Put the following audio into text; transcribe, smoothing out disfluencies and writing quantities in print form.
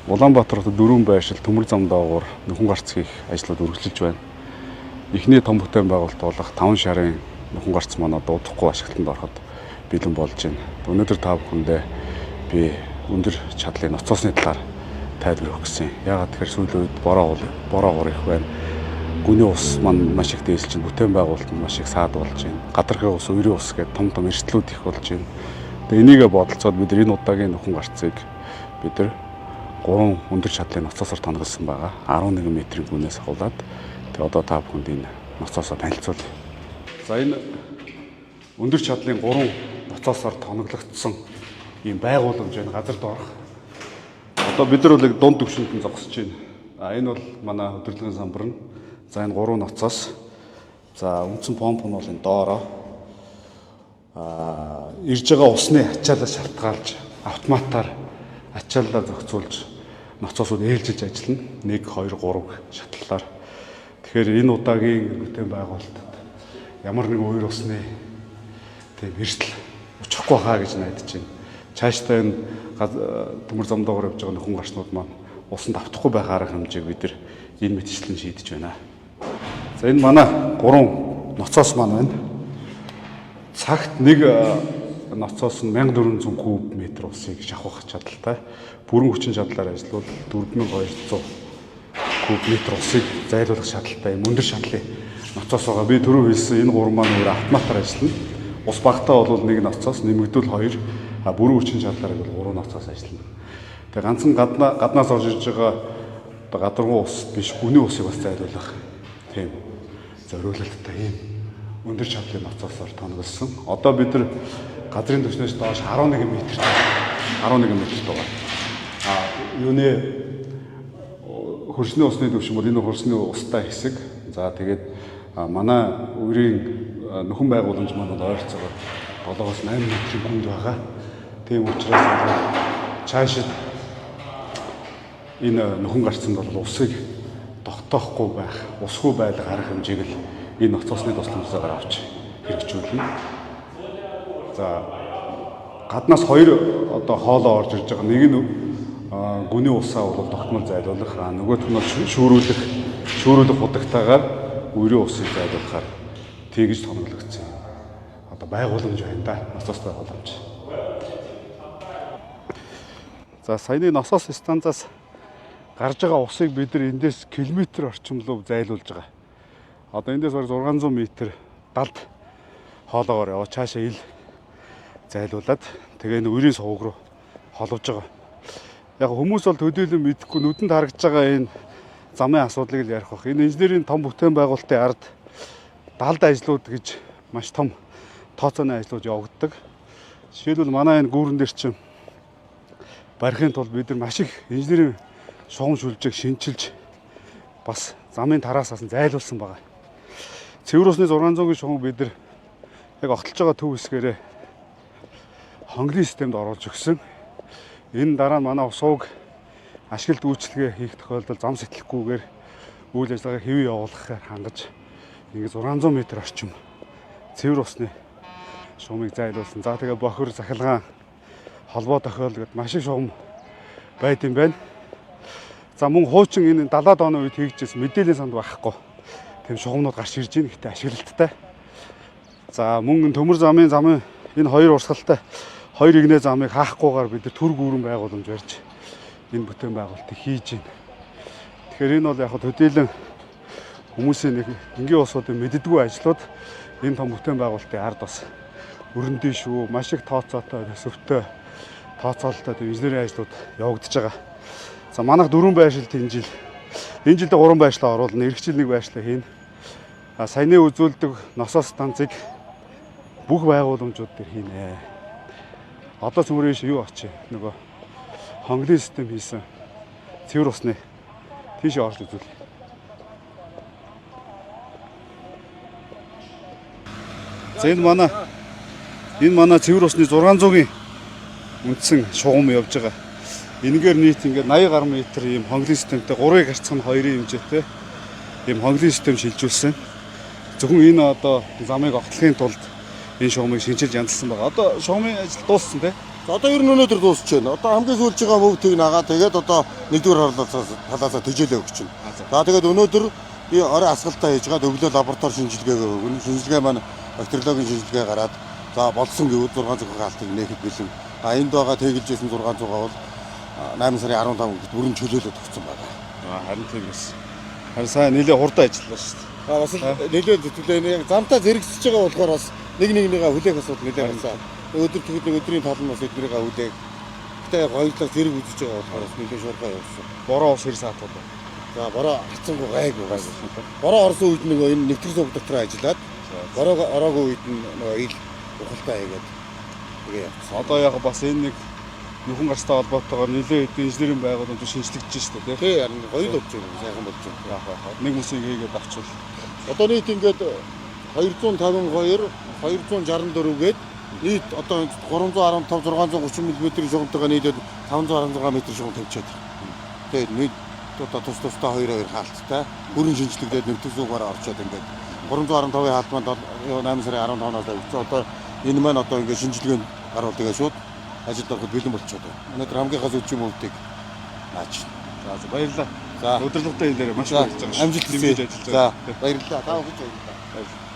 Улаанбаатар хотод 4 байршил төмөр зам доогуур нөхөн гарц хийх ажлууд үргэлжилж байна. Эхний том бүтээн байгуулалт болох 5 шарын нөхөн гарц маань одоо удахгүй ашиглалтанд ороход бэлэн болж байна. Өнөөдөр та бүхэндээ би өндөр чадлын ноцоосны талаар тайлбар өгөх гэсэн. Яагаад тэгэхээр сүүлийн үед бороо уур их байна. Гүний ус маань маш их дээшилж байна. Бүтээн байгуулалт нь маш их саад болж байна. Гадаргын ус, өрийн ус гэдэг том эрсдлүүд их болж байна. Тэгээ энийгээ бодолцоод бид энэ удаагийн нөхөн гарцыг бид 3 өндөр чадлын ноцоосоор тоногдсон байгаа. 11 метрийн гүнээс ахуулаад тэгээ одоо та бүхэнд энэ ноцоосоо танилцуулъя. За энэ өндөр чадлын 3 ноцоосоор тоноглогдсон ийм байгууламж байна. Газар доорх. Одоо бид нар бол дунд түвшинд нь зогсож байна. Энэ бол манай хөдөлгөөний самбар нь. За энэ 3 ноцоос. За үндсэн помп нь бол энэ доороо. Ирж байгаа усны ачаалал шалтгаалж автоматар ачааллаа зохицуулж ноцоосууд ээлжилж ажиллана. 1, 2, 3 шатлалаар. Тэгэхээр энэ удаагийн бүтээн байгуулалтад ямар нэгэн үер усны тийм эрсдэл очихгүй хаа гэж найдаж байна. Цаашдаа энэ төмөр зам доогоор явж байгаа нөхөн гарчнууд маань усанд автахгүй байх арга хэмжээг бид нар энэ мэтчлэн шийдэж байна. За энэ манай 3 ноцоос маань байна. Цагт нэг ноцоос нь 1400 куб метр усыг шавхах чадaltaй. Бүрэн хүчин чадлаар ажиллавал 4200 куб метр усыг зайлуулах чадaltaй юм өндөр шатлын ноцоос байгаа. Би түрүү хэлсэн энэ 3 маань өөр автоматар ажиллана. Ус багтаа бол нэг ноцоос, нэмэгдвэл 2, бүрэн хүчин чадлаар бол 3 ноцоос ажиллана. Тэгээ ганцхан гаднаас орж ирж байгаа одоо гадаргуу ус биш, гүний усыг бас зайлуулах тийм зориулалттай юм өндөр чадлын ноцоосоор тоногдсон. Одоо бид нар газрын түвшнээс доош 11 метр байгаа. Юуны хөрсний усны түвшин бол энэ хөрсний устай хэсэг. За тэгээд манай үрийн нөхөн байгууламж маань ойролцоогоор 7-8 метрийн хүнд байгаа. Тийм учраас цаашид энэ нөхөн гарцанд бол усыг тогтоохгүй байх, усгүй байх арга хэмжээг л энэ ноцоосны тусламжтайгаар авч хэрэгжүүлнэ. За гаднаас 2 одоо хоолоо орж ирж байгаа. Нэг нь гүний усаа бол тогтмол зайлуулах, нөгөөх нь шүүрүүлэх худагтаагаар үрийн усыг зайлуулахаар тэгж тоноглогдсон. Одоо байгууламж байна да. Ноцоос байгууламж. За саяны ноцоос станцаас гарч байгаа усыг бид нар эндээс километр орчим руу зайлуулж байгаа. Одоо эндээс бараг 600 метр далд хоолоогоор яваа цаашаа ил зайлуулад тэгээ энэ үрийн сувг руу холбож байгаа. Яг хүмүүс бол төдийлөн мэдэхгүй нүдэнд харагдж байгаа энэ замын асуудлыг л ярих бах. Энэ инженерийн том бүтээн байгуулалтын ард далд ажлууд гэж маш том тооцооны ажлууд явагддаг. Жишээлбэл манай энэ гүүрэн дээр чинь барихын тулд бид нар маш их инженерийн шугам шүлжээг шинчилж бас замын тараасаас нь зайлуулсан байгаа. Цэвэр усны 600-гийн шугам бид нар яг огтлж байгаа төв хэсгээрээ хонглын системд оруулж өгсөн. Энэ дараа нь манай ус ууг ашиглалт үйлчлэгээ хийх тохиолдолд зам сэтлэхгүйгээр үйл ажиллагааг хэвэн явуулахаар хангаж ингээд 600 м орчим цэвэр усны шугамыг зайлуулсан. За тэгээ бохир, захилгаан, холбоо тохиолдолд маш их шугам байд юм байна. За мөн хуучин энэ 70-аад оны үед хийгдсэн мэдээллийн санд байхгүй тийм шугамнууд гарч ирж байна. Гэхдээ ашиглалттай. За мөн төмөр замын энэ 2 урсгалтай 2 игнэ замыг хаахгүйгээр бид төр гүүрэн байгууламж барьж энэ бүтээн байгуулалтыг хийж байна. Тэгэхээр энэ бол яг төдийлөн хүмүүсийн нэг энгийн усуудын мэддэггүй ажлууд энэ том бүтээн байгуулалтын ард бас өрөндөө шүү. Маш их тооцоотой, төсөвтэй, тооцоололтой инженерийн ажлууд явагдаж байгаа. За манайх 4 байршилт энэ жилдээ 3 байршлаа оруулна. Эх жил 1 байршлаа хийнэ. Саяны үзүүлдэг ноцоос станцыг бүх байгууламжууд дээр хийнэ. Одоо цөмөрийн юу очив? Нөгөө хонглын систем хийсэн цэвэр усны тийш орж үзүүл. За энэ манай цэвэр усны 600-гийн үндсэн шугам явж байгаа. Энэгээр нийт ингээд 80 гаруй метр ийм хонглын системтэй 3-ыг харьцах нь 2-ын хэмжээтэй ийм хонглын систем шилжүүлсэн. Зөвхөн энэ одоо замыг огтлохын тулд энэ шугамыг шинжилж янзалсан байгаа. Одоо шугамын ажил дууссан тий. Одоо ер нь өнөөдөр дуусч байна. Одоо хамгийн сүүлж байгаа мөвтийг нагаа тэгээд одоо нэгдүгээр талаасаа төжөөлөө өгч байна. За тэгээд өнөөдөр би орой асгалтаа хийж гад өглөө лаборатори шинжилгээгээ өгнө. Шинжилгээ маань бактериологийн шинжилгээ гараад за болсон гэвэл 600 гаалтыг нээхэд бэлэн. Энд байгаа тэгэлжсэн 600-аа бол 8 сарын 15-нд бүрэн чөлөөлөд өгсөн байна. Харин тийм эс. Харин сайн нэлээ хурдан ажиллалаа шүү дээ. Бас нэлээд төлөө яг замтаа зэрэгсэж байгаа болохоор бас нэгнийгээ хүлээх асуудал нэлээд байна. Өдөр тэгвэл өдрийн тал нь бас эднэрийг хүлээх. Гэтэ яг хоёулаа зэрэг үзэж байгаа болохоор бас нэлээд шуурхай явсан. Бороо ус хэрэг саатууд. За бороо хацсангүй гайгүй гайг. Бороо орсон үед нөгөө энэ нэвтрэх сувг дотор ажиллаад бороо ороогүй үед нь нөгөө ил ухалтай хийгээд тэгээ явсан. Одоо яг бас энэ нэг нөхөн гарцтай холбоотойгоор нэлээд хэдэн инженерийн байгууллагууд шинжлэгдэж шүү дээ. Тий, харин гоё л болж байна. Сайхан болж байна. Яг нэг мөсийг хийгээд авчвал одоо нийт ингээд 252 264 гээд нийт одоо 315 630 мм шугамтайгаа нийлээд 516 м шугам тавьчаад. Тэгээд нийт одоо тусдаа 2 хаалттай бүрэн шинжлэглээд нэвтрүүлгээрээ орчоод ингээд 315-ын хаалтманд 8 сарын 15-наас өгсөн. Одоо энэ маань одоо ингээд шинжилгээнд гаруул тэгээ шууд ажилд ороход бэлэн болчиход байна. Өнөөдөр хамгийн гол үчим өвдөг наач. За баярлалаа. За өдөрлөгтэй энэ дээр маш их ажиллаж байгаа шүү. Амжилт хүсье. За баярлалаа. Та бүхэнд баярлалаа.